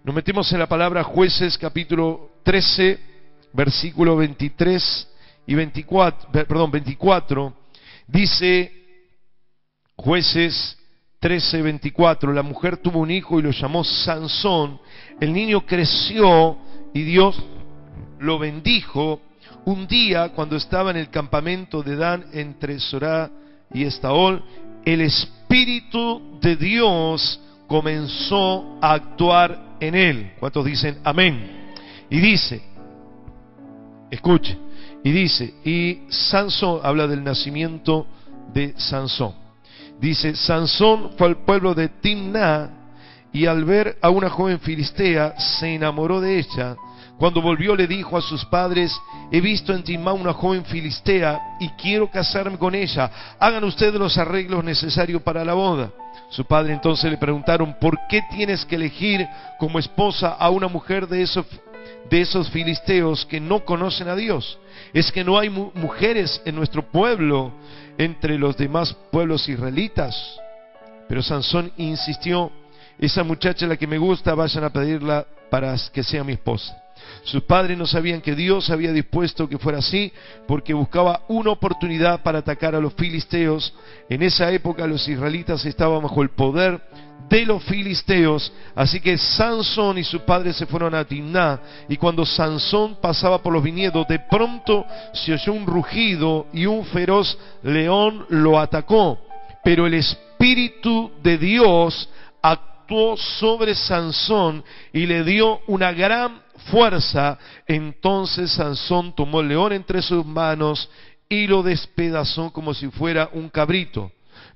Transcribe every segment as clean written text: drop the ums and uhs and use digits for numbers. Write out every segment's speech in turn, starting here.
Nos metemos en la palabra Jueces capítulo 13, versículo 23 y 24. Dice Jueces 13, 24: la mujer tuvo un hijo y lo llamó Sansón. El niño creció y Dios lo bendijo. Un día, cuando estaba en el campamento de Dan entre Sorá y Estaol, el Espíritu de Dios comenzó a actuar en él. ¿Cuántos dicen amén? Y dice, escuche, y Sansón, habla del nacimiento de Sansón. Dice, Sansón fue al pueblo de Timná y al ver a una joven filistea se enamoró de ella. Cuando volvió le dijo a sus padres: he visto en Timná una joven filistea y quiero casarme con ella. Hagan ustedes los arreglos necesarios para la boda. Su padre entonces le preguntaron: ¿por qué tienes que elegir como esposa a una mujer de esos filisteos que no conocen a Dios? ¿Es que no hay mujeres en nuestro pueblo entre los demás pueblos israelitas? Pero Sansón insistió: esa muchacha es la que me gusta, vayan a pedirla para que sea mi esposa. Sus padres no sabían que Dios había dispuesto que fuera así, porque buscaba una oportunidad para atacar a los filisteos. En esa época los israelitas estaban bajo el poder de los filisteos, así que Sansón y sus padres se fueron a Timná. Y cuando Sansón pasaba por los viñedos, de pronto se oyó un rugido y un feroz león lo atacó. Pero el Espíritu de Dios actuó sobre Sansón y le dio una gran fuerza. Entonces Sansón tomó el león entre sus manos y lo despedazó como si fuera un cabrito,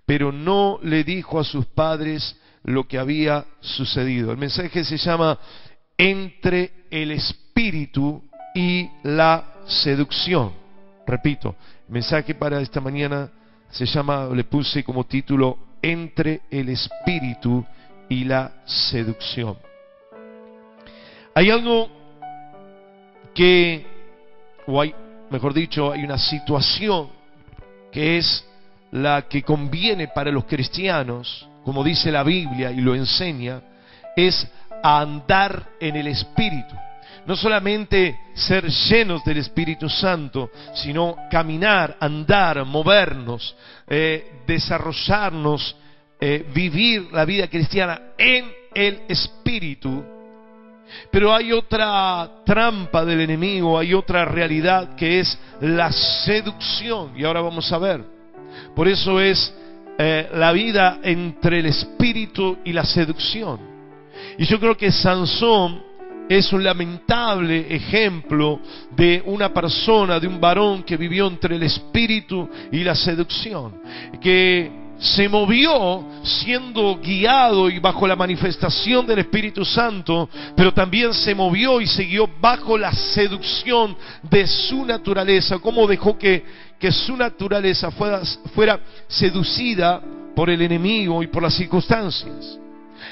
pero no le dijo a sus padres lo que había sucedido. El mensaje se llama entre el espíritu y la seducción. Repito, el mensaje para esta mañana se llama, le puse como título, entre el espíritu y la seducción. Hay algo que, mejor dicho, hay una situación que es la que conviene para los cristianos, como dice la Biblia y lo enseña, es andar en el Espíritu. No solamente ser llenos del Espíritu Santo, sino caminar, andar, movernos, desarrollarnos, vivir la vida cristiana en el Espíritu. Pero hay otra trampa del enemigo, hay otra realidad que es la seducción, y ahora vamos a ver. Por eso es la vida entre el espíritu y la seducción. Y yo creo que Sansón es un lamentable ejemplo de una persona, de un varón que vivió entre el espíritu y la seducción, que se movió siendo guiado y bajo la manifestación del Espíritu Santo, pero también se movió y siguió bajo la seducción de su naturaleza. Cómo dejó que su naturaleza fuera seducida por el enemigo y por las circunstancias.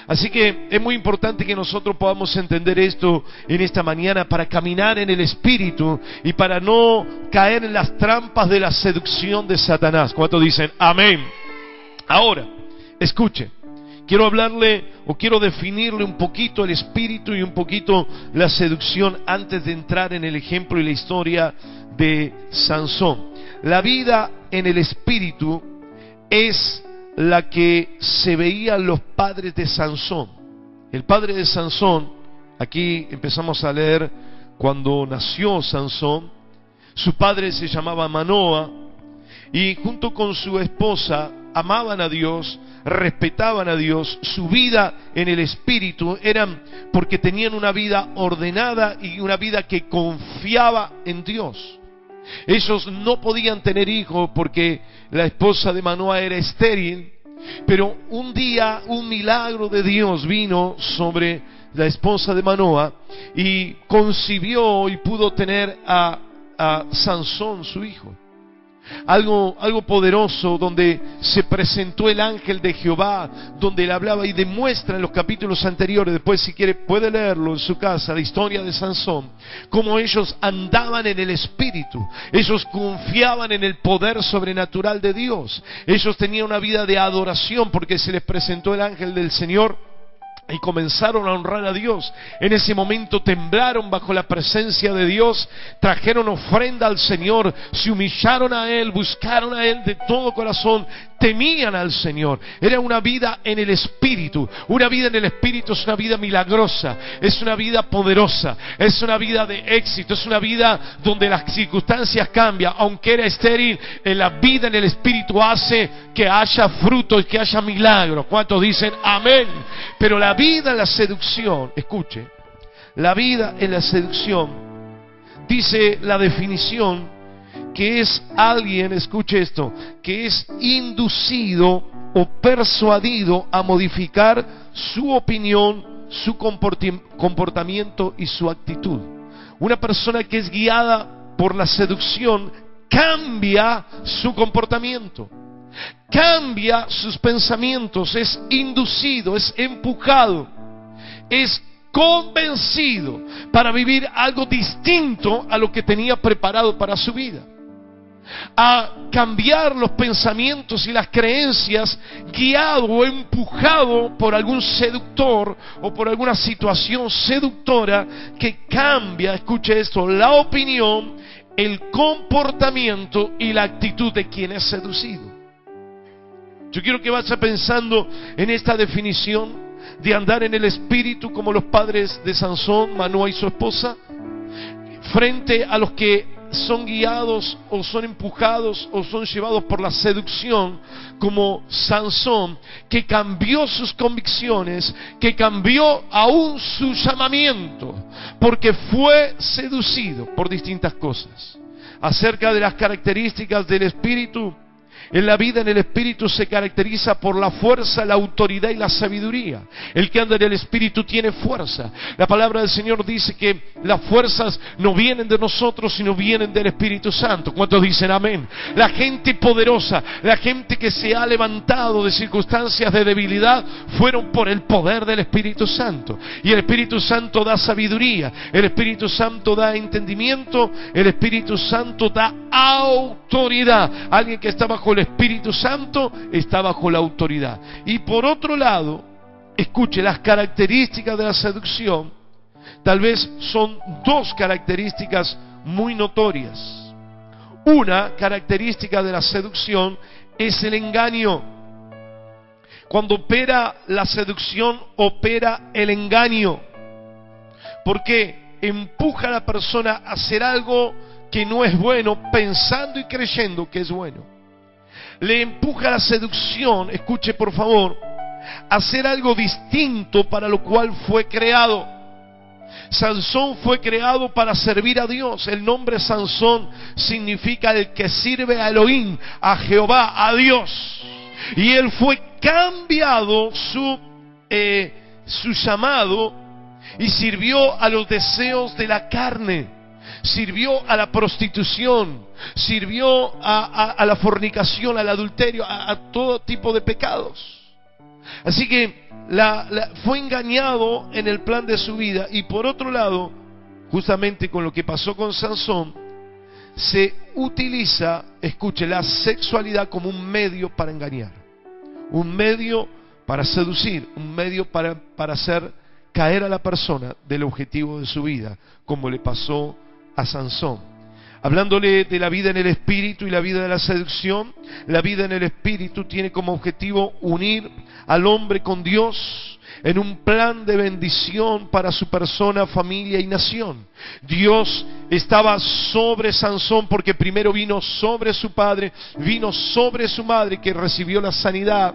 Así que es muy importante que nosotros podamos entender esto en esta mañana para caminar en el Espíritu y para no caer en las trampas de la seducción de Satanás. ¿Cuántos dicen amén? Ahora, escuche, quiero hablarle o quiero definirle un poquito el espíritu y un poquito la seducción antes de entrar en el ejemplo y la historia de Sansón. La vida en el espíritu es la que se veían los padres de Sansón. El padre de Sansón, aquí empezamos a leer cuando nació Sansón, su padre se llamaba Manoa y junto con su esposa amaban a Dios, respetaban a Dios. Su vida en el espíritu eran porque tenían una vida ordenada y una vida que confiaba en Dios. Ellos no podían tener hijos porque la esposa de Manoa era estéril, pero un día un milagro de Dios vino sobre la esposa de Manoa y concibió y pudo tener a Sansón, su hijo. Algo poderoso, donde se presentó el ángel de Jehová, donde él hablaba y demuestra en los capítulos anteriores. Después, si quiere, puede leerlo en su casa, la historia de Sansón, cómo ellos andaban en el espíritu. Ellos confiaban en el poder sobrenatural de Dios. Ellos tenían una vida de adoración porque se les presentó el ángel del Señor y comenzaron a honrar a Dios. En ese momento temblaron bajo la presencia de Dios, trajeron ofrenda al Señor, se humillaron a Él, buscaron a Él de todo corazón, temían al Señor. Era una vida en el Espíritu. Una vida en el Espíritu es una vida milagrosa, es una vida poderosa, es una vida de éxito, es una vida donde las circunstancias cambian. Aunque era estéril, en la vida en el Espíritu hace que haya fruto y que haya milagros. ¿Cuántos dicen amén? Pero la vida en la seducción, escuche, la vida en la seducción, dice la definición, que es alguien, escuche esto, que es inducido o persuadido a modificar su opinión, su comportamiento y su actitud. Una persona que es guiada por la seducción cambia su comportamiento, cambia sus pensamientos, es inducido, es empujado, es convencido para vivir algo distinto a lo que tenía preparado para su vida, a cambiar los pensamientos y las creencias, guiado o empujado por algún seductor o por alguna situación seductora que cambia, escuche esto, la opinión, el comportamiento y la actitud de quien es seducido. Yo quiero que vaya pensando en esta definición de andar en el Espíritu como los padres de Sansón, Manoa y su esposa, frente a los que son guiados o son empujados o son llevados por la seducción, como Sansón, que cambió sus convicciones, que cambió aún su llamamiento, porque fue seducido por distintas cosas. Acerca de las características del Espíritu, en la vida en el Espíritu se caracteriza por la fuerza, la autoridad y la sabiduría. El que anda en el Espíritu tiene fuerza. La palabra del Señor dice que las fuerzas no vienen de nosotros, sino vienen del Espíritu Santo. ¿Cuántos dicen amén? La gente poderosa, la gente que se ha levantado de circunstancias de debilidad, fueron por el poder del Espíritu Santo. Y el Espíritu Santo da sabiduría, el Espíritu Santo da entendimiento, el Espíritu Santo da autoridad. Alguien que está bajo el Espíritu Santo está bajo la autoridad. Y por otro lado, escuche, las características de la seducción tal vez son dos características muy notorias. Una característica de la seducción es el engaño. Cuando opera la seducción, opera el engaño, porque empuja a la persona a hacer algo que no es bueno, pensando y creyendo que es bueno. Le empuja a la seducción, escuche por favor, a hacer algo distinto para lo cual fue creado. Sansón fue creado para servir a Dios. El nombre Sansón significa el que sirve a Elohim, a Jehová, a Dios. Y él fue cambiado su llamado y sirvió a los deseos de la carne. Sirvió a la prostitución, sirvió a la fornicación, al adulterio, a todo tipo de pecados. Así que fue engañado en el plan de su vida. Y por otro lado, justamente con lo que pasó con Sansón, se utiliza, escuche, la sexualidad como un medio para engañar, un medio para seducir, un medio para hacer caer a la persona del objetivo de su vida, como le pasó a Sansón. Hablándole de la vida en el Espíritu y la vida de la seducción, la vida en el Espíritu tiene como objetivo unir al hombre con Dios en un plan de bendición para su persona, familia y nación. Dios estaba sobre Sansón porque primero vino sobre su padre, vino sobre su madre que recibió la sanidad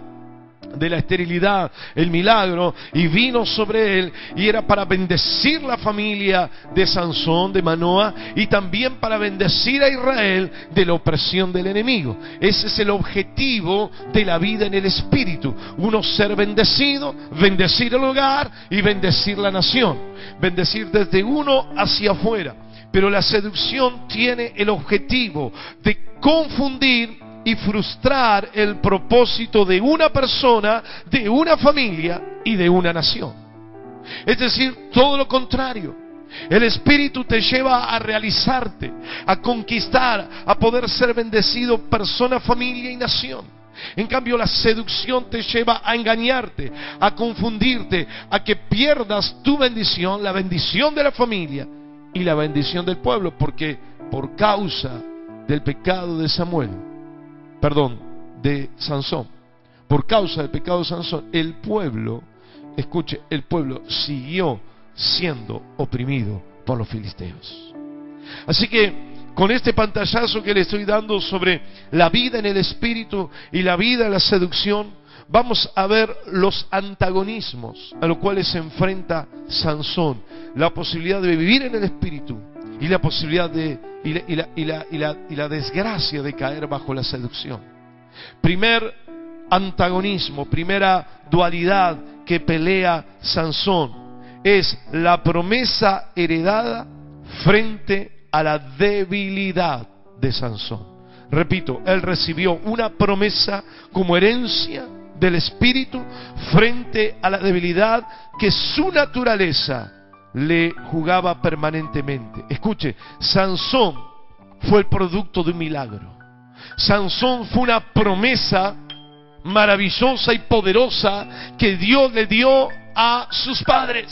de la esterilidad, el milagro, y vino sobre él, y era para bendecir la familia de Sansón, de Manoa, y también para bendecir a Israel de la opresión del enemigo. Ese es el objetivo de la vida en el Espíritu: uno ser bendecido, bendecir el hogar y bendecir la nación, bendecir desde uno hacia afuera. Pero la seducción tiene el objetivo de confundir y frustrar el propósito de una persona, de una familia y de una nación. Es decir, todo lo contrario. El Espíritu te lleva a realizarte, a conquistar, a poder ser bendecido persona, familia y nación. En cambio, la seducción te lleva a engañarte, a confundirte, a que pierdas tu bendición, la bendición de la familia y la bendición del pueblo, porque por causa del pecado de de Sansón, por causa del pecado de Sansón, el pueblo, escuche, el pueblo siguió siendo oprimido por los filisteos. Así que con este pantallazo que le estoy dando sobre la vida en el espíritu y la vida en la seducción, vamos a ver los antagonismos a los cuales se enfrenta Sansón, la posibilidad de vivir en el espíritu y la posibilidad de y la desgracia de caer bajo la seducción. Primer antagonismo, primera dualidad que pelea Sansón es la promesa heredada frente a la debilidad de Sansón. Repito, él recibió una promesa como herencia del espíritu frente a la debilidad que su naturaleza le jugaba permanentemente. Escuche, Sansón fue el producto de un milagro. Sansón fue una promesa maravillosa y poderosa que Dios le dio a sus padres.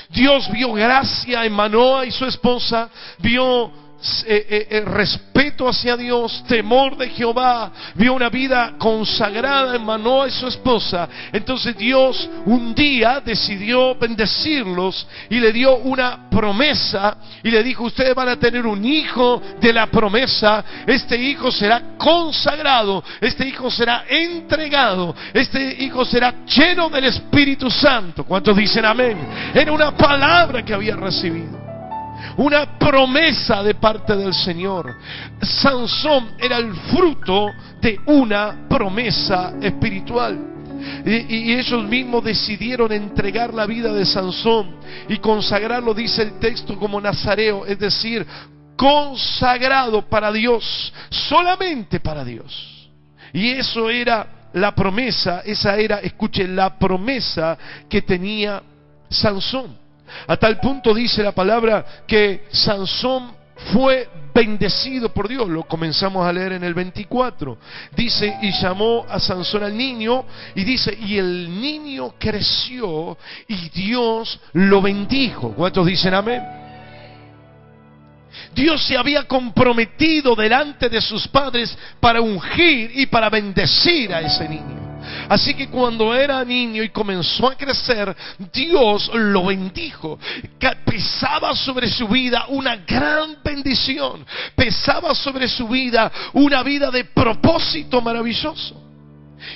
Dios vio gracia en Manoah y su esposa, vio respeto hacia Dios, temor de Jehová, vio una vida consagrada en Manoah y su esposa. Entonces Dios un día decidió bendecirlos y le dio una promesa y le dijo: ustedes van a tener un hijo de la promesa, este hijo será consagrado, este hijo será entregado, este hijo será lleno del Espíritu Santo. ¿Cuántos dicen amén? Era una palabra que había recibido, una promesa de parte del Señor. Sansón era el fruto de una promesa espiritual. Y ellos mismos decidieron entregar la vida de Sansón y consagrarlo, dice el texto, como nazareo, es decir, consagrado para Dios, solamente para Dios. Y eso era la promesa, esa era, escuchen, la promesa que tenía Sansón. A tal punto dice la palabra que Sansón fue bendecido por Dios. Lo comenzamos a leer en el 24. Dice: y llamó a Sansón al niño, y dice: y el niño creció y Dios lo bendijo. ¿Cuántos dicen amén? Dios se había comprometido delante de sus padres para ungir y para bendecir a ese niño. Así que cuando era niño y comenzó a crecer, Dios lo bendijo. Pesaba sobre su vida una gran bendición. Pesaba sobre su vida una vida de propósito maravilloso.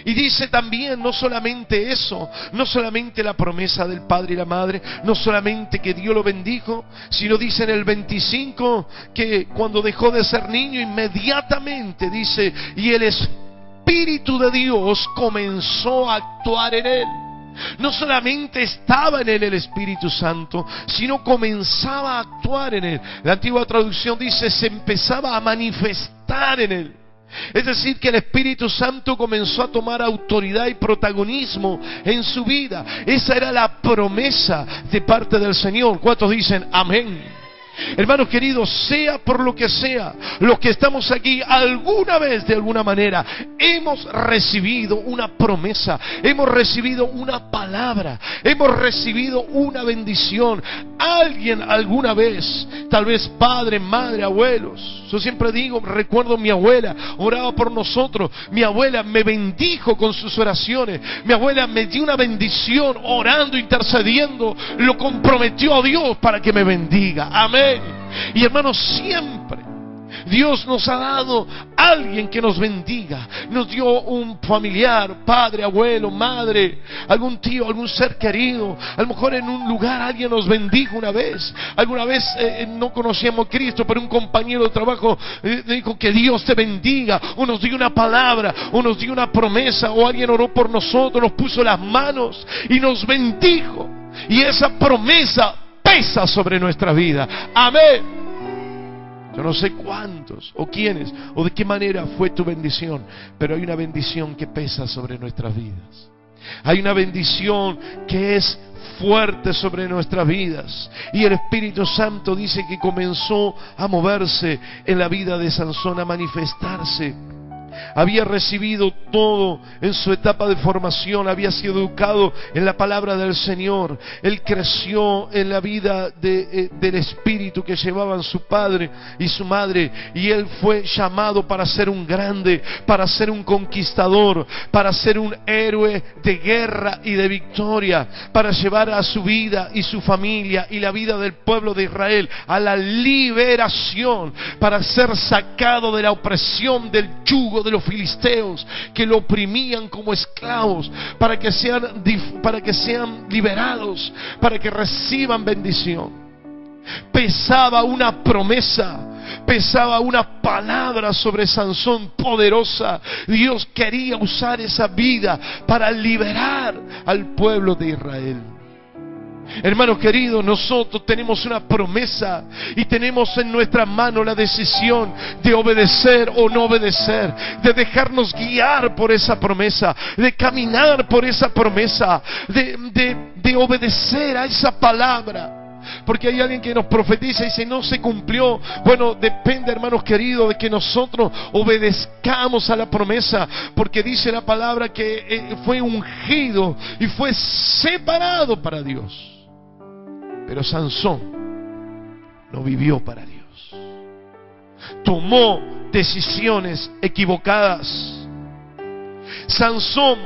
Y dice también, no solamente eso, no solamente la promesa del padre y la madre, no solamente que Dios lo bendijo, sino dice en el 25 que cuando dejó de ser niño, inmediatamente dice: y el Espíritu de Dios comenzó a actuar en él. No solamente estaba en él el Espíritu Santo, sino comenzaba a actuar en él. La antigua traducción dice: se empezaba a manifestar en él. Es decir, que el Espíritu Santo comenzó a tomar autoridad y protagonismo en su vida. Esa era la promesa de parte del Señor. ¿Cuántos dicen amén? Hermanos queridos, sea por lo que sea, los que estamos aquí alguna vez, de alguna manera, hemos recibido una promesa, hemos recibido una palabra, hemos recibido una bendición. Alguien alguna vez, tal vez padre, madre, abuelos. Yo siempre digo, recuerdo mi abuela, oraba por nosotros. Mi abuela me bendijo con sus oraciones. Mi abuela me dio una bendición orando, intercediendo. Lo comprometió a Dios para que me bendiga. Amén. Y hermanos, siempre Dios nos ha dado a alguien que nos bendiga. Nos dio un familiar, padre, abuelo, madre, algún tío, algún ser querido. A lo mejor en un lugar alguien nos bendijo una vez. Alguna vez no conocíamos a Cristo, pero un compañero de trabajo dijo: que Dios te bendiga, o nos dio una palabra, o nos dio una promesa, o alguien oró por nosotros, nos puso las manos y nos bendijo. Y esa promesa pesa sobre nuestra vida. Amén. Yo no sé cuántos o quiénes o de qué manera fue tu bendición, pero hay una bendición que pesa sobre nuestras vidas. Hay una bendición que es fuerte sobre nuestras vidas. Y el Espíritu Santo dice que comenzó a moverse en la vida de Sansón, a manifestarse. había recibido todo en su etapa de formación, había sido educado en la palabra del Señor. Él creció en la vida del Espíritu que llevaban su padre y su madre, y él fue llamado para ser un grande, para ser un conquistador, para ser un héroe de guerra y de victoria, para llevar a su vida y su familia y la vida del pueblo de Israel a la liberación, para ser sacado de la opresión del yugo de los filisteos que lo oprimían como esclavos, para que sean liberados, para que reciban bendición. Pesaba una promesa, pesaba una palabra sobre Sansón poderosa. Dios quería usar esa vida para liberar al pueblo de Israel. Hermanos queridos, nosotros tenemos una promesa y tenemos en nuestra mano la decisión de obedecer o no obedecer, de dejarnos guiar por esa promesa, de caminar por esa promesa, de obedecer a esa palabra. Porque hay alguien que nos profetiza y dice: no se cumplió. Bueno, depende, hermanos queridos, de que nosotros obedezcamos a la promesa, porque dice la palabra que fue ungido y fue separado para Dios. Pero Sansón no vivió para Dios, tomó decisiones equivocadas. Sansón,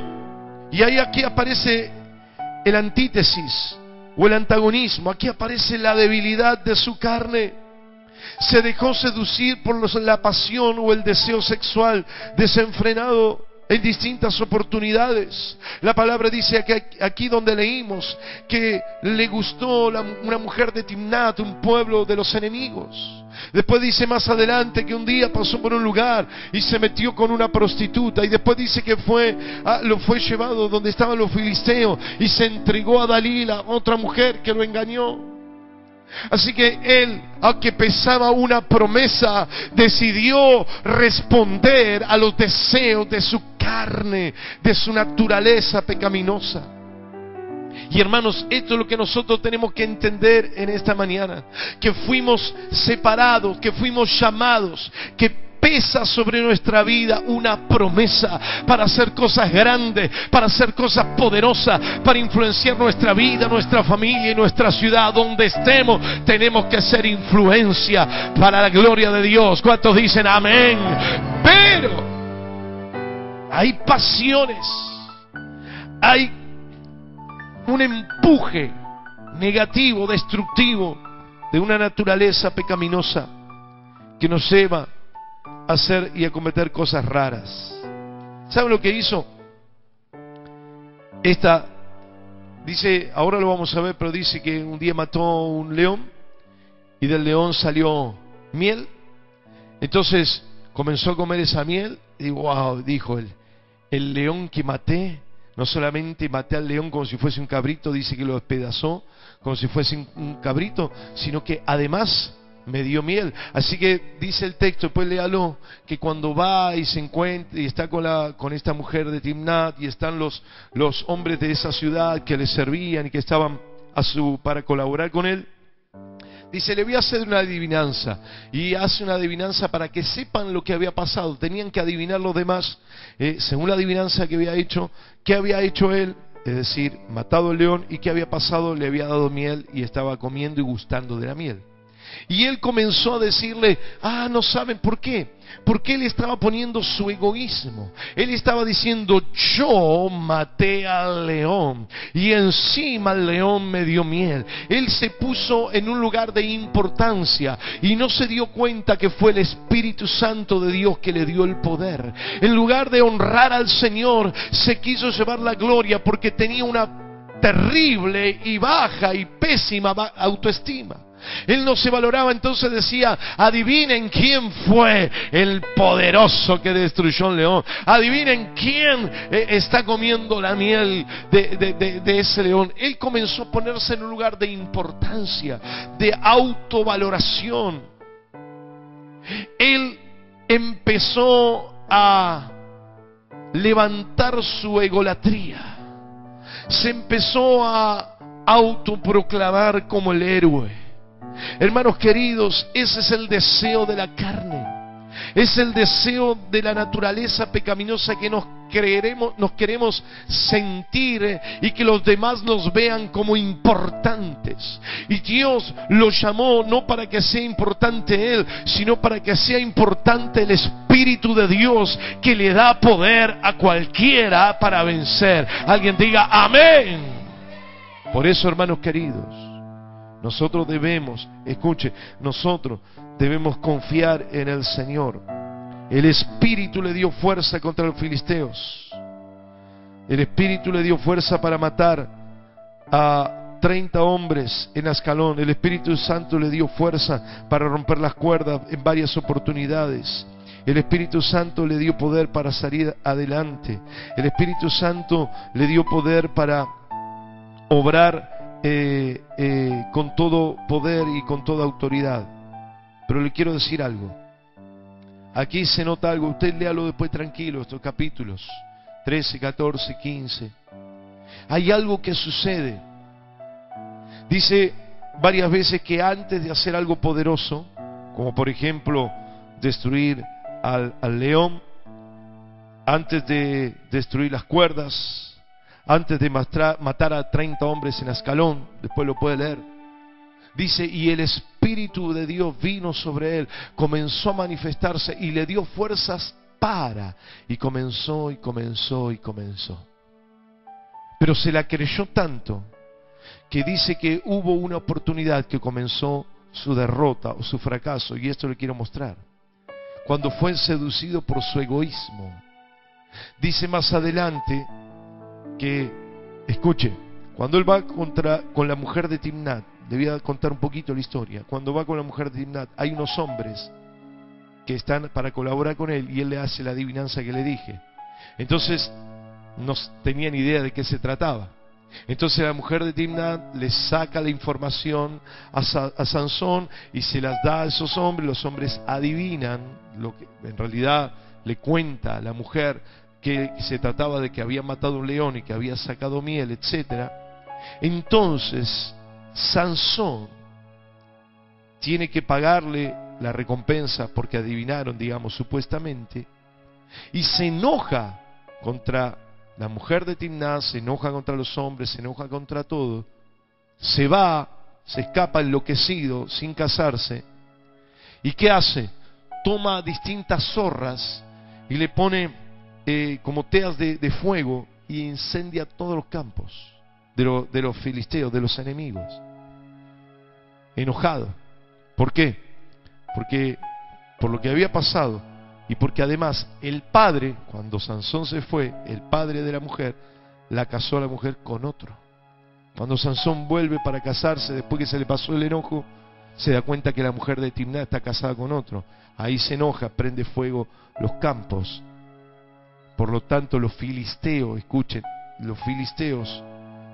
y ahí aquí aparece el antítesis o el antagonismo, aquí aparece la debilidad de su carne. Se dejó seducir por la pasión o el deseo sexual desenfrenado en distintas oportunidades. La palabra dice que aquí donde leímos que le gustó una mujer de Timnat, un pueblo de los enemigos. Después dice más adelante que un día pasó por un lugar y se metió con una prostituta, y después dice que lo fue llevado donde estaban los filisteos y se entregó a Dalila, otra mujer que lo engañó. Así que él, aunque pesaba una promesa, decidió responder a los deseos de su carne, de su naturaleza pecaminosa. Y hermanos, esto es lo que nosotros tenemos que entender en esta mañana: que fuimos separados, que fuimos llamados, que pesa sobre nuestra vida una promesa para hacer cosas grandes, para hacer cosas poderosas, para influenciar nuestra vida, nuestra familia y nuestra ciudad. Donde estemos, tenemos que ser influencia para la gloria de Dios. ¿Cuántos dicen amén? Pero hay pasiones, hay un empuje negativo, destructivo, de una naturaleza pecaminosa que nos lleva a hacer y a cometer cosas raras. ¿Saben lo que hizo? Dice, ahora lo vamos a ver, pero dice que un día mató un león y del león salió miel. Entonces comenzó a comer esa miel y wow, dijo él, el león que maté, no solamente maté al león como si fuese un cabrito, dice que lo despedazó como si fuese un cabrito, sino que además me dio miel. Así que dice el texto, después léalo, que cuando va y se encuentra y está con esta mujer de Timnat, y están los hombres de esa ciudad que le servían y que estaban para colaborar con él, dice, le voy a hacer una adivinanza. Y hace una adivinanza para que sepan lo que había pasado. Tenían que adivinar los demás, según la adivinanza que había hecho, qué había hecho él, es decir, matado el león, y qué había pasado, le había dado miel y estaba comiendo y gustando de la miel. Y él comenzó a decirle, no saben por qué, porque él estaba poniendo su egoísmo. Él estaba diciendo, yo maté al león y encima el león me dio miel. Él se puso en un lugar de importancia y no se dio cuenta que fue el Espíritu Santo de Dios que le dio el poder. En lugar de honrar al Señor, se quiso llevar la gloria porque tenía una terrible y baja y pésima autoestima. Él no se valoraba, entonces decía, adivinen quién fue el poderoso que destruyó un león. Adivinen quién está comiendo la miel de ese león. Él comenzó a ponerse en un lugar de importancia, de autovaloración. Él empezó a levantar su egolatría. Se empezó a autoproclamar como el héroe. Hermanos queridos, ese es el deseo de la carne. Es el deseo de la naturaleza pecaminosa que nos queremos sentir y que los demás nos vean como importantes. Y Dios lo llamó no para que sea importante Él, sino para que sea importante el Espíritu de Dios, que le da poder a cualquiera para vencer. Alguien diga amén. Por eso, hermanos queridos, nosotros debemos confiar en el Señor. El Espíritu le dio fuerza contra los filisteos. El Espíritu le dio fuerza para matar a 30 hombres en Ascalón. El Espíritu Santo le dio fuerza para romper las cuerdas en varias oportunidades. El Espíritu Santo le dio poder para salir adelante. El Espíritu Santo le dio poder para obrar con todo poder y con toda autoridad. Pero le quiero decir algo. Aquí se nota algo. Usted léalo después tranquilo, estos capítulos 13, 14, 15. Hay algo que sucede. Dice varias veces que antes de hacer algo poderoso, como por ejemplo destruir al león, antes de destruir las cuerdas, antes de matar a 30 hombres en Ascalón, después lo puede leer, dice, y el Espíritu de Dios vino sobre él, comenzó a manifestarse y le dio fuerzas y comenzó. Pero se la creyó tanto que dice que hubo una oportunidad que comenzó su derrota o su fracaso, y esto le quiero mostrar. Cuando fue seducido por su egoísmo. Dice más adelante que, escuche, cuando él va con la mujer de Timnat, le voy a contar un poquito la historia. Cuando va con la mujer de Timnat, hay unos hombres que están para colaborar con él, y él le hace la adivinanza que le dije. Entonces no tenían idea de qué se trataba. Entonces la mujer de Timnat le saca la información a Sansón y se las da a esos hombres. Los hombres adivinan lo que en realidad le cuenta a la mujer, que se trataba de que había matado un león y que había sacado miel, etcétera. Entonces Sansón tiene que pagarle la recompensa porque adivinaron, digamos, supuestamente, y se enoja contra la mujer de Timnat, se enoja contra los hombres, se enoja contra todo, se va, se escapa enloquecido, sin casarse. ¿Y qué hace? Toma distintas zorras y le pone como teas de fuego y incendia todos los campos de los filisteos, de los enemigos. Enojado. ¿Por qué? Porque por lo que había pasado, y porque además el padre, cuando Sansón se fue, el padre de la mujer la casó a la mujer con otro. Cuando Sansón vuelve para casarse, después que se le pasó el enojo, se da cuenta que la mujer de Timnat está casada con otro. Ahí se enoja, prende fuego los campos. Por lo tanto, los filisteos, escuchen, los filisteos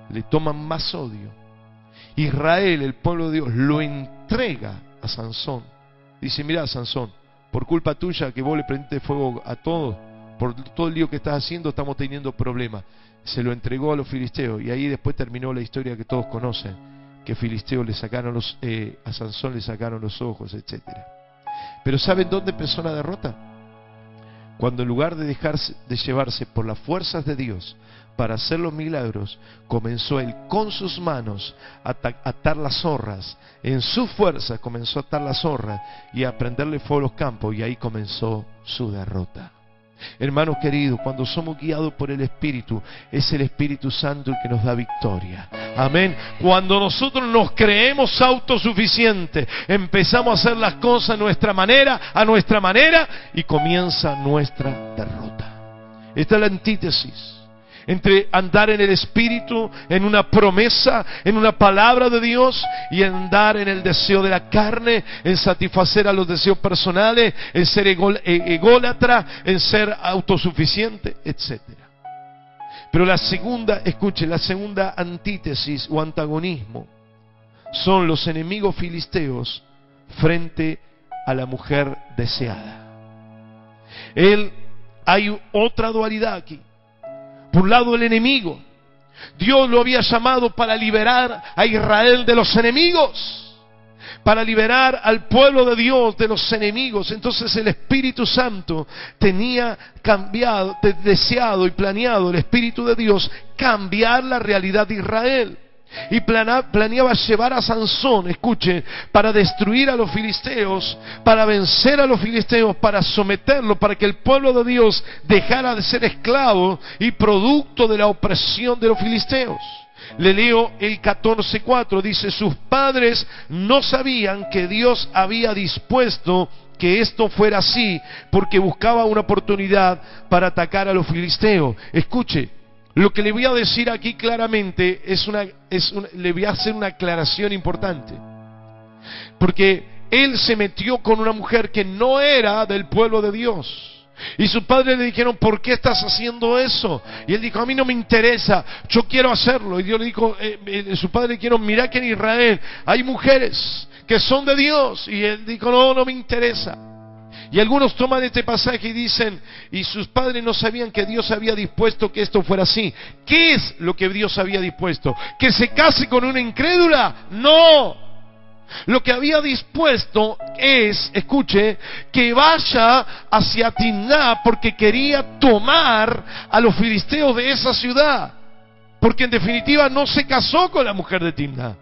le toman más odio. Israel, el pueblo de Dios, lo entrega a Sansón. Dice, mira, Sansón, por culpa tuya que vos le prendiste fuego a todos, por todo el lío que estás haciendo, estamos teniendo problemas. Se lo entregó a los filisteos, y ahí después terminó la historia que todos conocen, que filisteos le sacaron a Sansón le sacaron los ojos, etcétera. Pero ¿saben dónde empezó la derrota? Cuando en lugar de dejarse de llevarse por las fuerzas de Dios para hacer los milagros, comenzó él con sus manos a atar las zorras. En su fuerza comenzó a atar las zorras y a prenderle fuego a los campos, y ahí comenzó su derrota. Hermanos queridos, cuando somos guiados por el Espíritu, es el Espíritu Santo el que nos da victoria. Amén. Cuando nosotros nos creemos autosuficientes, empezamos a hacer las cosas a nuestra manera, y comienza nuestra derrota. Esta es la antítesis entre andar en el Espíritu, en una promesa, en una palabra de Dios, y andar en el deseo de la carne, en satisfacer a los deseos personales, en ser ególatra, en ser autosuficiente, etcétera. Pero la segunda antítesis o antagonismo son los enemigos filisteos frente a la mujer deseada. Hay otra dualidad aquí. Por un lado, el enemigo. Dios lo había llamado para liberar a Israel de los enemigos. para liberar al pueblo de Dios de los enemigos. Entonces el Espíritu Santo tenía cambiado, deseado y planeado, el Espíritu de Dios, cambiar la realidad de Israel. Y planeaba llevar a Sansón, escuche, para destruir a los filisteos, para vencer a los filisteos, para someterlo, para que el pueblo de Dios dejara de ser esclavo y producto de la opresión de los filisteos. Le leo el 14:4, dice: sus padres no sabían que Dios había dispuesto que esto fuera así, porque buscaba una oportunidad para atacar a los filisteos. Escuche, lo que le voy a decir aquí claramente le voy a hacer una aclaración importante. Porque él se metió con una mujer que no era del pueblo de Dios. Y sus padres le dijeron: ¿por qué estás haciendo eso? Y él dijo: a mí no me interesa, yo quiero hacerlo. Y Dios le dijo, su padre le dijeron: mira que en Israel hay mujeres que son de Dios. Y él dijo: no me interesa. Y algunos toman este pasaje y dicen: y sus padres no sabían que Dios había dispuesto que esto fuera así. ¿Qué es lo que Dios había dispuesto? ¿Que se case con una incrédula? No. Lo que había dispuesto es, escuche, que vaya hacia Timná, porque quería tomar a los filisteos de esa ciudad. Porque en definitiva no se casó con la mujer de Timná.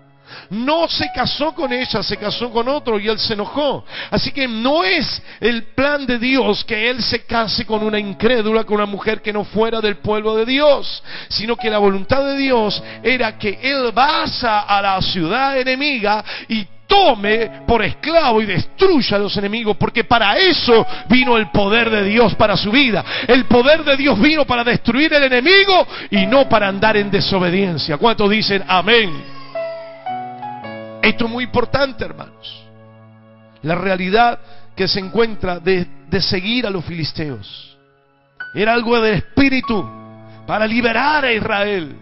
No se casó con ella, se casó con otro y él se enojó. Así que no es el plan de Dios que él se case con una incrédula, con una mujer que no fuera del pueblo de Dios, sino que la voluntad de Dios era que él vaya a la ciudad enemiga y tome por esclavo y destruya a los enemigos, porque para eso vino el poder de Dios para su vida. El poder de Dios vino para destruir el enemigo y no para andar en desobediencia. ¿Cuántos dicen amén? Esto es muy importante, hermanos. La realidad que se encuentra de seguir a los filisteos era algo del espíritu para liberar a Israel.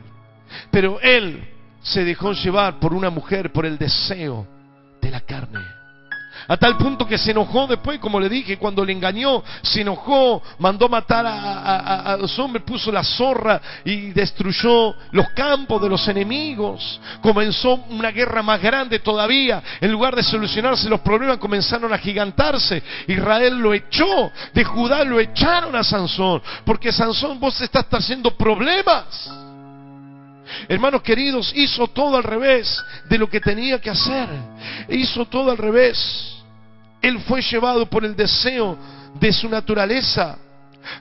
Pero él se dejó llevar por una mujer, por el deseo de la carne. A tal punto que se enojó después, como le dije, cuando le engañó, se enojó, mandó matar a los hombres, puso la zorra y destruyó los campos de los enemigos. Comenzó una guerra más grande todavía. En lugar de solucionarse los problemas, comenzaron a agigantarse. Israel lo echó, de Judá lo echaron a Sansón, porque Sansón, vos estás trayendo problemas. Hermanos queridos, hizo todo al revés de lo que tenía que hacer. Hizo todo al revés. Él fue llevado por el deseo de su naturaleza,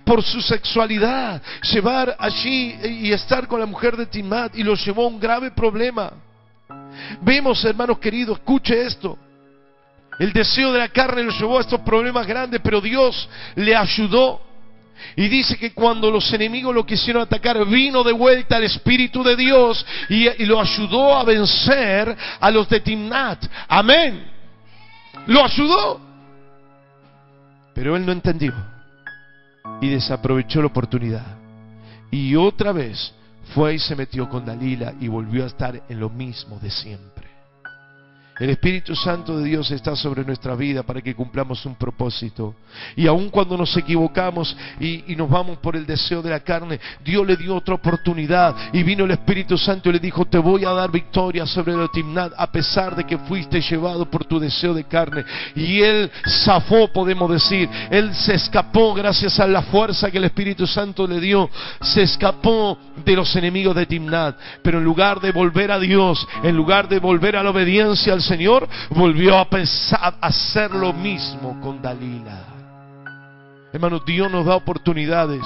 por su sexualidad, llevar allí y estar con la mujer de Timná, y lo llevó a un grave problema. Vemos, hermanos queridos, escuche esto. El deseo de la carne lo llevó a estos problemas grandes, pero Dios le ayudó. Y dice que cuando los enemigos lo quisieron atacar, vino de vuelta el Espíritu de Dios y lo ayudó a vencer a los de Timnat. Amén. Lo ayudó. Pero él no entendió y desaprovechó la oportunidad. Y otra vez fue y se metió con Dalila y volvió a estar en lo mismo de siempre. El Espíritu Santo de Dios está sobre nuestra vida para que cumplamos un propósito. Y aun cuando nos equivocamos y nos vamos por el deseo de la carne, Dios le dio otra oportunidad. Y vino el Espíritu Santo y le dijo: te voy a dar victoria sobre los Timnat, a pesar de que fuiste llevado por tu deseo de carne. Y él zafó, podemos decir. Él se escapó gracias a la fuerza que el Espíritu Santo le dio. Se escapó de los enemigos de Timnat. Pero en lugar de volver a Dios, en lugar de volver a la obediencia al Señor, volvió a pensar a hacer lo mismo con Dalila. Hermanos, Dios nos da oportunidades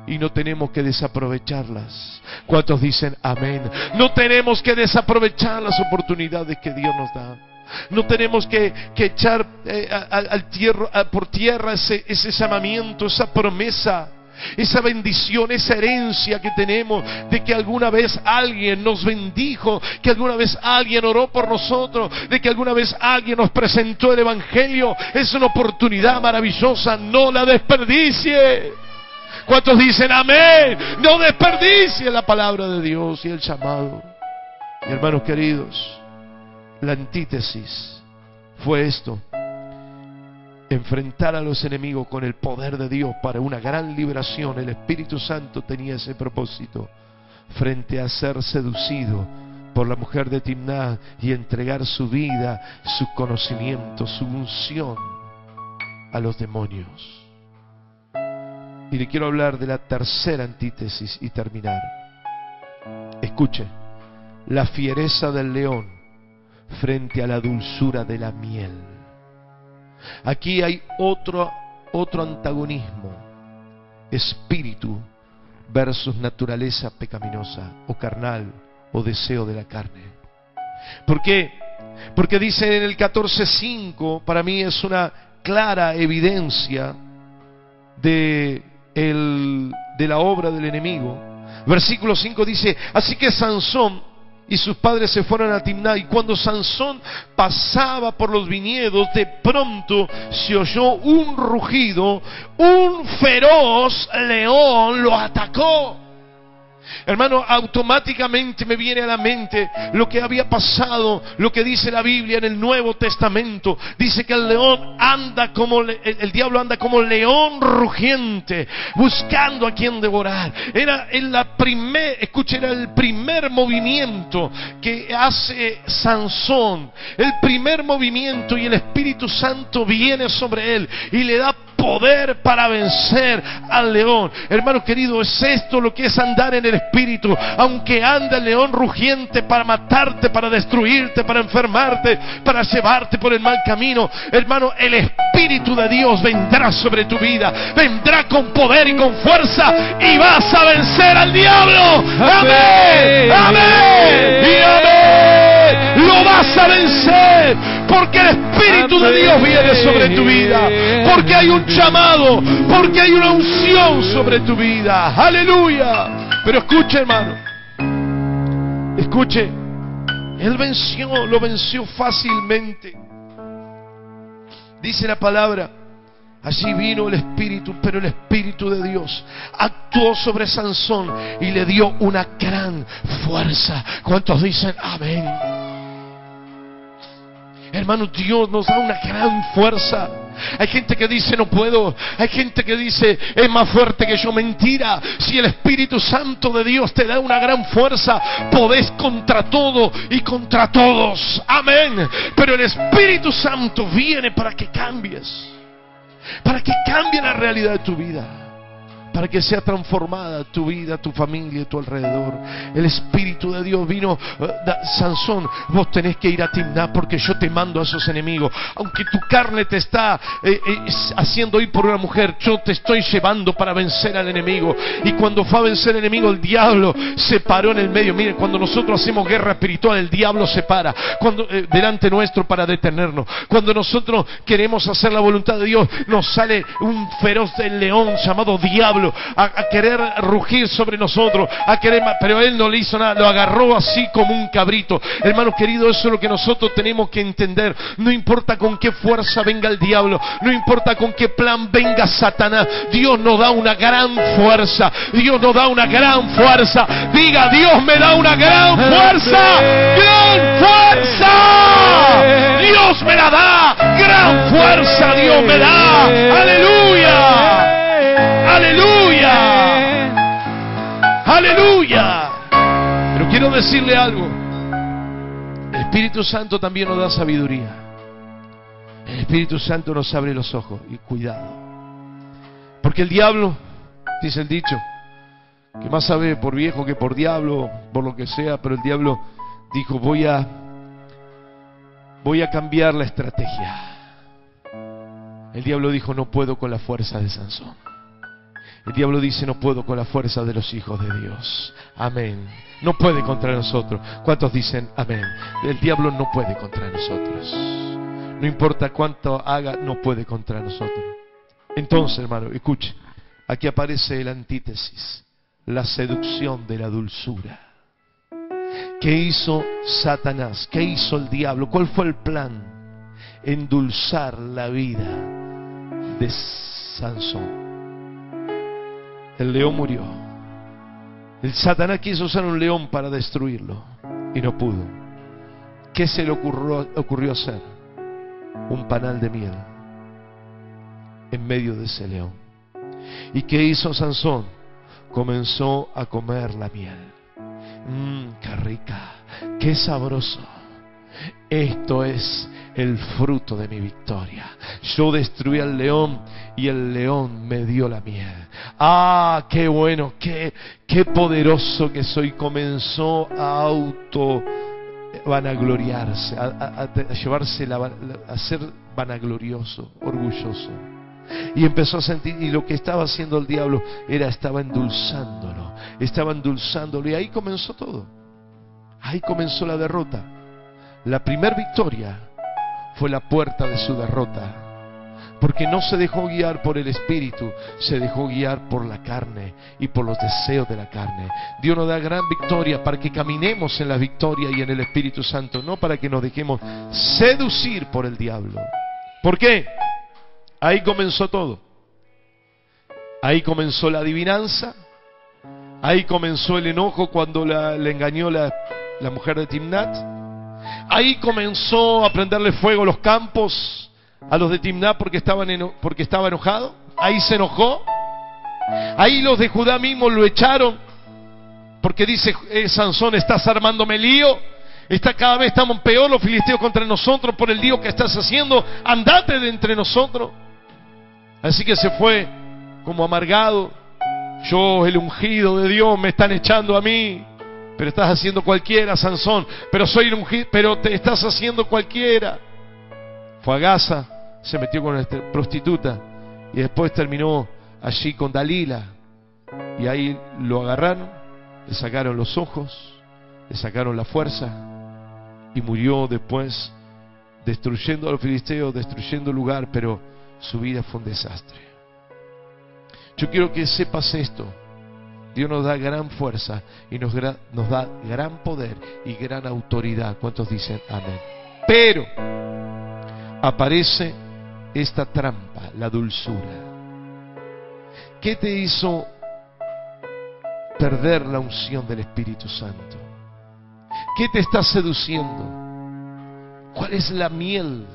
y no tenemos que desaprovecharlas. ¿Cuántos dicen amén? No tenemos que desaprovechar las oportunidades que Dios nos da. No tenemos que echar por tierra ese llamamiento, esa promesa, esa bendición, esa herencia que tenemos de que alguna vez alguien nos bendijo, que alguna vez alguien oró por nosotros, de que alguna vez alguien nos presentó el Evangelio. Es una oportunidad maravillosa, no la desperdicie. ¿Cuántos dicen amén? No desperdicie la palabra de Dios y el llamado. Y hermanos queridos, la antítesis fue esto: enfrentar a los enemigos con el poder de Dios para una gran liberación. El Espíritu Santo tenía ese propósito, frente a ser seducido por la mujer de Timná y entregar su vida, su conocimiento, su unción a los demonios. Y le quiero hablar de la tercera antítesis y terminar. Escuche, la fiereza del león frente a la dulzura de la miel. Aquí hay otro antagonismo: espíritu versus naturaleza pecaminosa o carnal o deseo de la carne. ¿Por qué? Porque dice en el 14:5, para mí es una clara evidencia de la obra del enemigo. Versículo 5 dice: así que Sansón y sus padres se fueron a Timná, y cuando Sansón pasaba por los viñedos, de pronto se oyó un rugido, un feroz león lo atacó. Hermano, automáticamente me viene a la mente lo que había pasado, lo que dice la Biblia en el Nuevo Testamento. Dice que el león anda como, el diablo anda como león rugiente, buscando a quien devorar. Era el primer movimiento que hace Sansón, el primer movimiento, y el Espíritu Santo viene sobre él y le da poder para vencer al león. Hermano querido, es esto lo que es andar en el Espíritu. Aunque anda el león rugiente para matarte, para destruirte, para enfermarte, para llevarte por el mal camino, hermano, el Espíritu de Dios vendrá sobre tu vida, vendrá con poder y con fuerza, y vas a vencer al diablo. Amén, amén y amén. Lo vas a vencer, porque el Espíritu de Dios viene sobre tu vida, porque hay un llamado, porque hay una unción sobre tu vida. Aleluya. Pero escuche, hermano, escuche, él lo venció fácilmente. Dice la palabra: allí vino el Espíritu, pero el Espíritu de Dios actuó sobre Sansón y le dio una gran fuerza. ¿Cuántos dicen amén? Hermano, Dios nos da una gran fuerza. Hay gente que dice no puedo, hay gente que dice es más fuerte que yo. Mentira. Si el Espíritu Santo de Dios te da una gran fuerza, podés contra todo y contra todos. Amén. Pero el Espíritu Santo viene para que cambies, para que cambie la realidad de tu vida, para que sea transformada tu vida, tu familia y tu alrededor. El Espíritu de Dios vino. Sansón, vos tenés que ir a Timná, porque yo te mando a esos enemigos. Aunque tu carne te está haciendo ir por una mujer, yo te estoy llevando para vencer al enemigo. Y cuando fue a vencer al enemigo, el diablo se paró en el medio. Miren, cuando nosotros hacemos guerra espiritual, el diablo se para delante nuestro para detenernos. Cuando nosotros queremos hacer la voluntad de Dios, nos sale un feroz león llamado diablo a querer rugir sobre nosotros, pero él no le hizo nada, lo agarró así como un cabrito. Hermano querido, eso es lo que nosotros tenemos que entender. No importa con qué fuerza venga el diablo, no importa con qué plan venga Satanás, Dios nos da una gran fuerza. Dios nos da una gran fuerza. Diga: Dios me da una gran fuerza. ¡Gran fuerza! Dios me la da. ¡Gran fuerza Dios me da! ¡Aleluya! ¡Aleluya! ¡Aleluya! Pero quiero decirle algo: el Espíritu Santo también nos da sabiduría. El Espíritu Santo nos abre los ojos. Y cuidado, porque el diablo, dice el dicho, que más sabe por viejo que por diablo, por lo que sea. Pero el diablo dijo: voy a cambiar la estrategia. El diablo dijo: no puedo con la fuerza de Sansón. El diablo dice: no puedo con la fuerza de los hijos de Dios. Amén. No puede contra nosotros. ¿Cuántos dicen amén? El diablo no puede contra nosotros. No importa cuánto haga, no puede contra nosotros. Entonces, hermano, escuche, aquí aparece el antítesis, la seducción de la dulzura. ¿Qué hizo Satanás? ¿Qué hizo el diablo? ¿Cuál fue el plan? Endulzar la vida de Sansón. El león murió. El Satanás quiso usar un león para destruirlo y no pudo. ¿Qué se le ocurrió hacer? Un panal de miel en medio de ese león. ¿Y qué hizo Sansón? Comenzó a comer la miel. ¡Qué rica! qué sabroso. Esto es el fruto de mi victoria. Yo destruí al león y el león me dio la miel. Ah, qué bueno, qué poderoso que soy. Comenzó a vanagloriarse, a llevarse a ser vanaglorioso, orgulloso. Y empezó a sentir, y lo que estaba haciendo el diablo estaba endulzándolo, y ahí comenzó todo. Ahí comenzó la derrota. La primera victoria fue la puerta de su derrota, porque no se dejó guiar por el Espíritu, se dejó guiar por la carne y por los deseos de la carne. Dios nos da gran victoria para que caminemos en la victoria y en el Espíritu Santo, no para que nos dejemos seducir por el diablo. ¿Por qué? Ahí comenzó todo. Ahí comenzó la adivinanza. Ahí comenzó el enojo cuando le engañó la mujer de Timnat. Ahí comenzó a prenderle fuego los campos a los de Timnat porque estaba enojado. Ahí se enojó. Ahí los de Judá mismos lo echaron porque dice Sansón, estás armándome lío. Cada vez estamos peor los filisteos contra nosotros por el lío que estás haciendo. Andate de entre nosotros. Así que se fue como amargado. Yo, el ungido de Dios, me están echando a mí. Pero estás haciendo cualquiera, Sansón. Pero soy el ungido, pero te estás haciendo cualquiera. Fue a Gaza, se metió con una prostituta y después terminó allí con Dalila. Y ahí lo agarraron, le sacaron los ojos, le sacaron la fuerza y murió después destruyendo a los filisteos, destruyendo el lugar, pero su vida fue un desastre. Yo quiero que sepas esto. Dios nos da gran fuerza y nos da gran poder y gran autoridad. ¿Cuántos dicen amén? Pero aparece esta trampa, la dulzura. ¿Qué te hizo perder la unción del Espíritu Santo? ¿Qué te está seduciendo? ¿Cuál es la miel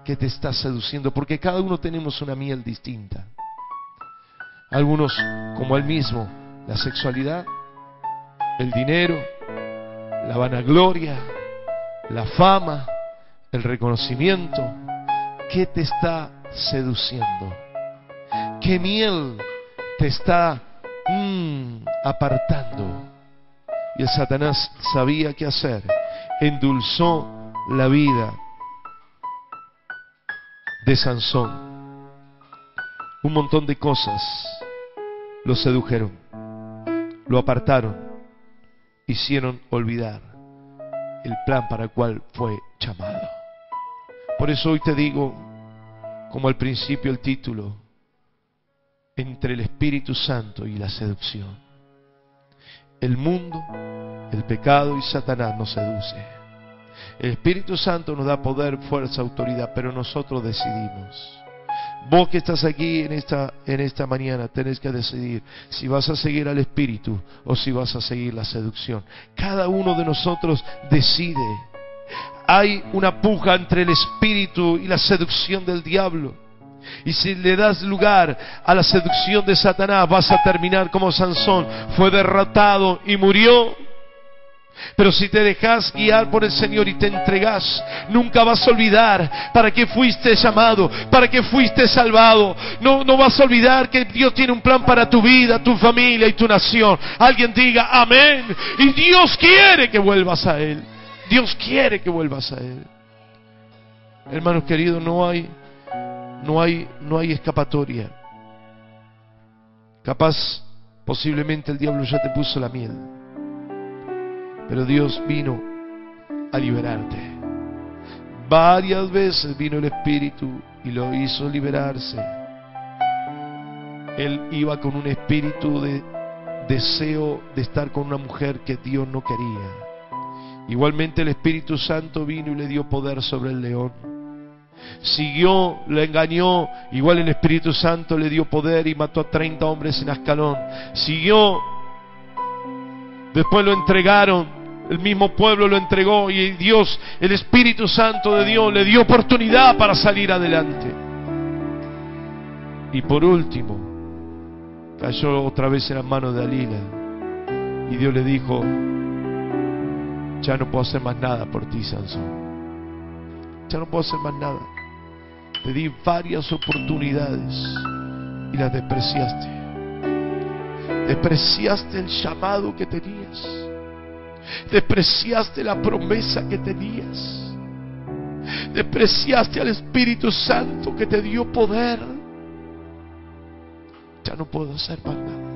que te está seduciendo? Porque cada uno tenemos una miel distinta. Algunos, como él mismo, la sexualidad, el dinero, la vanagloria, la fama, el reconocimiento. ¿Qué te está seduciendo? ¿Qué miel te está apartando? Y el Satanás sabía qué hacer. Endulzó la vida de Sansón. Un montón de cosas lo sedujeron, lo apartaron, hicieron olvidar el plan para el cual fue llamado. Por eso hoy te digo, como al principio el título, entre el Espíritu Santo y la seducción. El mundo, el pecado y Satanás nos seduce. El Espíritu Santo nos da poder, fuerza, autoridad, pero nosotros decidimos. Vos que estás aquí en esta mañana tenés que decidir si vas a seguir al Espíritu o si vas a seguir la seducción. Cada uno de nosotros decide. Hay una puja entre el Espíritu y la seducción del diablo. Y si le das lugar a la seducción de Satanás, vas a terminar como Sansón. Fue derrotado y murió. Pero si te dejas guiar por el Señor y te entregas, nunca vas a olvidar para qué fuiste llamado, para qué fuiste salvado. No vas a olvidar que Dios tiene un plan para tu vida, tu familia y tu nación. Alguien diga amén. Y Dios quiere que vuelvas a Él. Dios quiere que vuelvas a Él. Hermanos queridos, no hay escapatoria. Capaz, posiblemente el diablo ya te puso la miel. Pero Dios vino a liberarte. Varias veces vino el Espíritu y lo hizo liberarse. Él iba con un espíritu de deseo de estar con una mujer que Dios no quería. Igualmente el Espíritu Santo vino y le dio poder sobre el león. Siguió, le engañó. Igual el Espíritu Santo le dio poder y mató a 30 hombres en Ascalón. Siguió. Después lo entregaron. El mismo pueblo lo entregó y Dios, el Espíritu Santo de Dios, le dio oportunidad para salir adelante. Y por último, cayó otra vez en las manos de Dalila. Y Dios le dijo, Ya no puedo hacer más nada por ti, Sansón. Ya no puedo hacer más nada. Te di varias oportunidades y las despreciaste. Despreciaste el llamado que tenías. Despreciaste la promesa que tenías. Despreciaste al Espíritu Santo que te dio poder. Ya no puedo hacer más nada.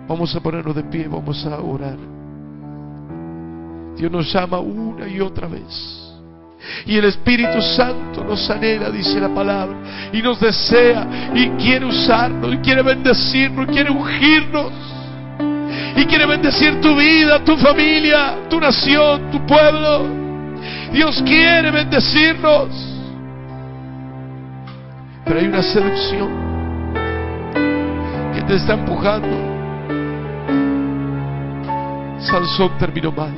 Vamos a ponernos de pie, vamos a orar. Dios nos llama una y otra vez. Y el Espíritu Santo nos anhela, dice la palabra, y nos desea, y quiere usarnos, y quiere bendecirnos, y quiere ungirnos, y quiere bendecir tu vida, tu familia, tu nación, tu pueblo. Dios quiere bendecirnos. Pero hay una seducción que te está empujando. Sansón terminó mal.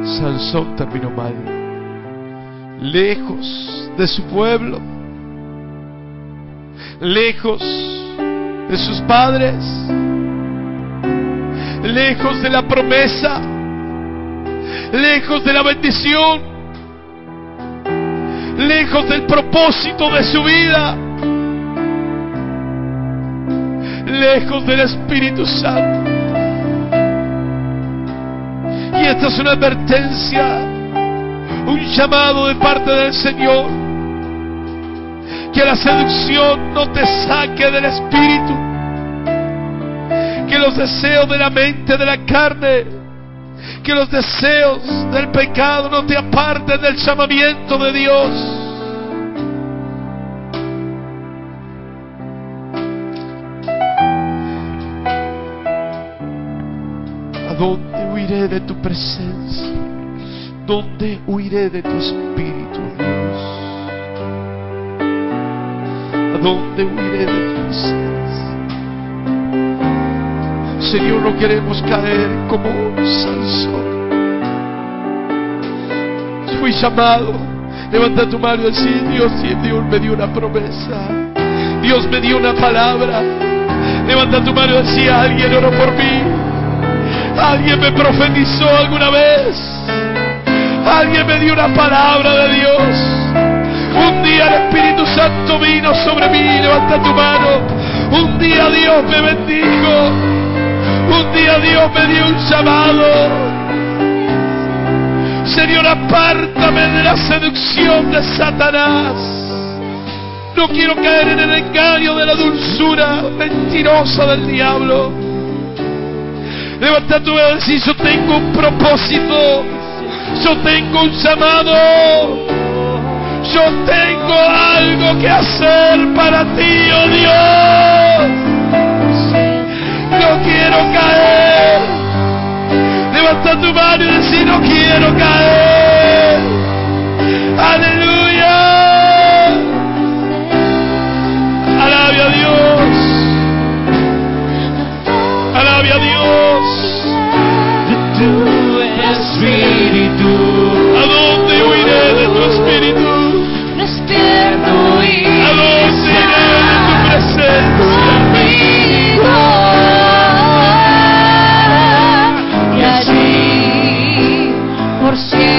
Sansón terminó mal. Lejos de su pueblo, lejos de sus padres, lejos de la promesa, lejos de la bendición, lejos del propósito de su vida, lejos del Espíritu Santo. Y esta es una advertencia, un llamado de parte del Señor, que la seducción no te saque del Espíritu, que los deseos de la mente, de la carne, que los deseos del pecado no te aparten del llamamiento de Dios. ¿A dónde huiré de tu presencia? ¿Dónde huiré de tu Espíritu, Dios? ¿A dónde huiré de tu presencia? Señor, no queremos caer como Sansón. Fui llamado. Levanta tu mano y decir: Dios me dio una promesa. Dios me dio una palabra. Levanta tu mano y decir: alguien oró por mí. Alguien me profetizó alguna vez. Alguien me dio una palabra de Dios. Un día el Espíritu Santo vino sobre mí. Levanta tu mano. Un día Dios me bendijo. Un día Dios me dio un llamado. Señor, apártame de la seducción de Satanás. No quiero caer en el engaño de la dulzura mentirosa del diablo. Levanta tu mano y decir: yo tengo un propósito. Yo tengo un llamado. Yo tengo algo que hacer para ti, oh Dios. No quiero caer. Levanta tu mano y decir: no quiero caer. Aleluya. Alabe a Dios. Alabe a Dios. Tu Espíritu. ¿A dónde huiré de tu Espíritu? Despierto y ¿A dónde iré de tu presencia? y allí por siempre.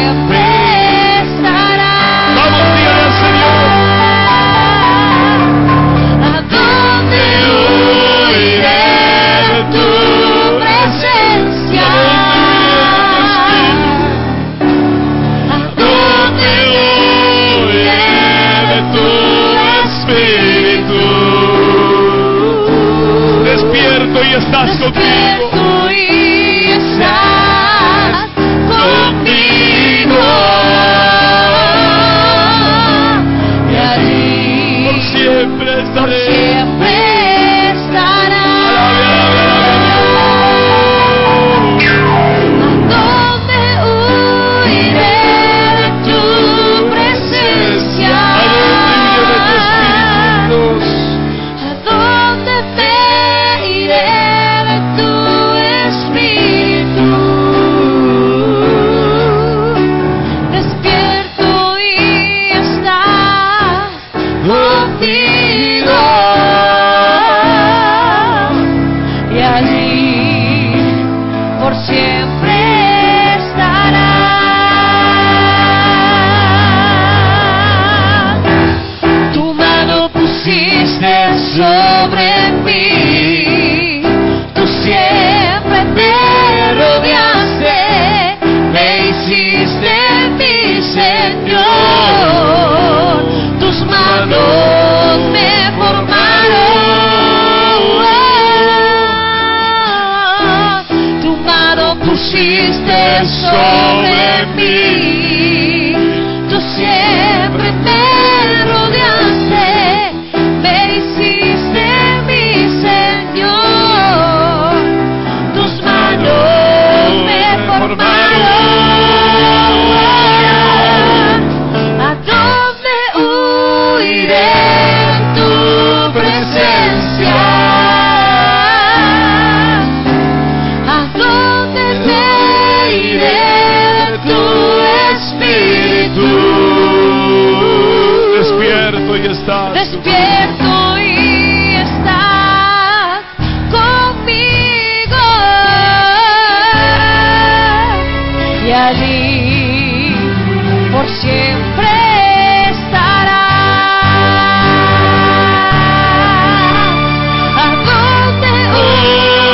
sobre mí. Tú siempre me rodeaste, me hiciste mi Señor. Tus manos me formaron. ¿A dónde huiré en tu presencia? ¿A dónde me iré de tu espíritu? Despierto y estás. Despierto y estás conmigo, y allí por siempre estarás. ¿A dónde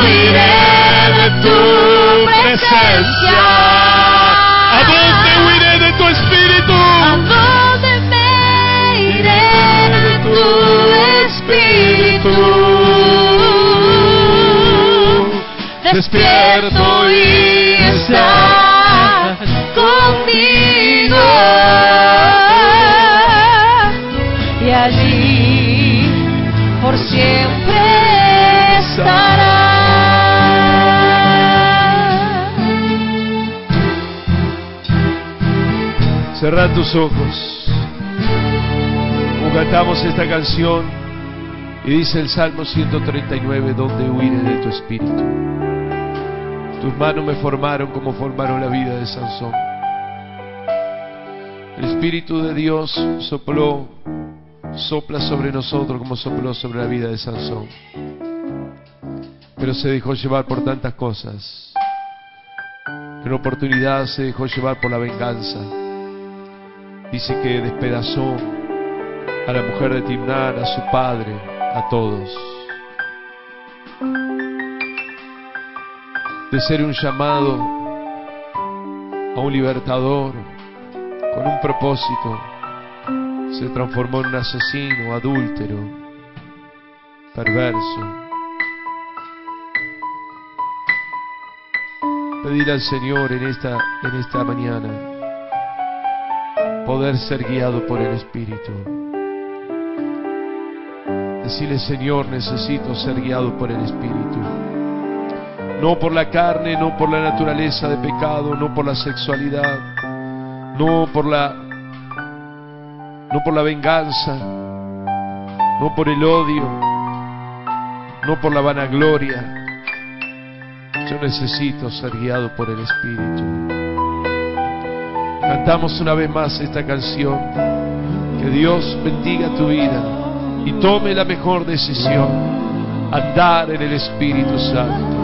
huiré de tu presencia? ¿A dónde huiré de tu espíritu? ¿A dónde me iré de tu espíritu? Despierto y estás conmigo, y allí por siempre estarás. Cerrad tus ojos. Como cantamos esta canción, y dice el Salmo 139, ¿dónde huiré de tu espíritu? Tus manos me formaron como formaron la vida de Sansón. El Espíritu de Dios sopla sobre nosotros como sopló sobre la vida de Sansón. Pero se dejó llevar por tantas cosas. En una oportunidad se dejó llevar por la venganza. Dice que despedazó a la mujer de Timnán, a su padre, a todos. De ser un llamado a un libertador con un propósito, se transformó en un asesino, adúltero, perverso. Pedirle al Señor en esta mañana poder ser guiado por el Espíritu. Decirle: Señor, necesito ser guiado por el Espíritu. No por la carne, no por la naturaleza de pecado, no por la sexualidad, no por la venganza, no por el odio, no por la vanagloria. Yo necesito ser guiado por el Espíritu. Cantamos una vez más esta canción. Que Dios bendiga tu vida y tome la mejor decisión: andar en el Espíritu Santo.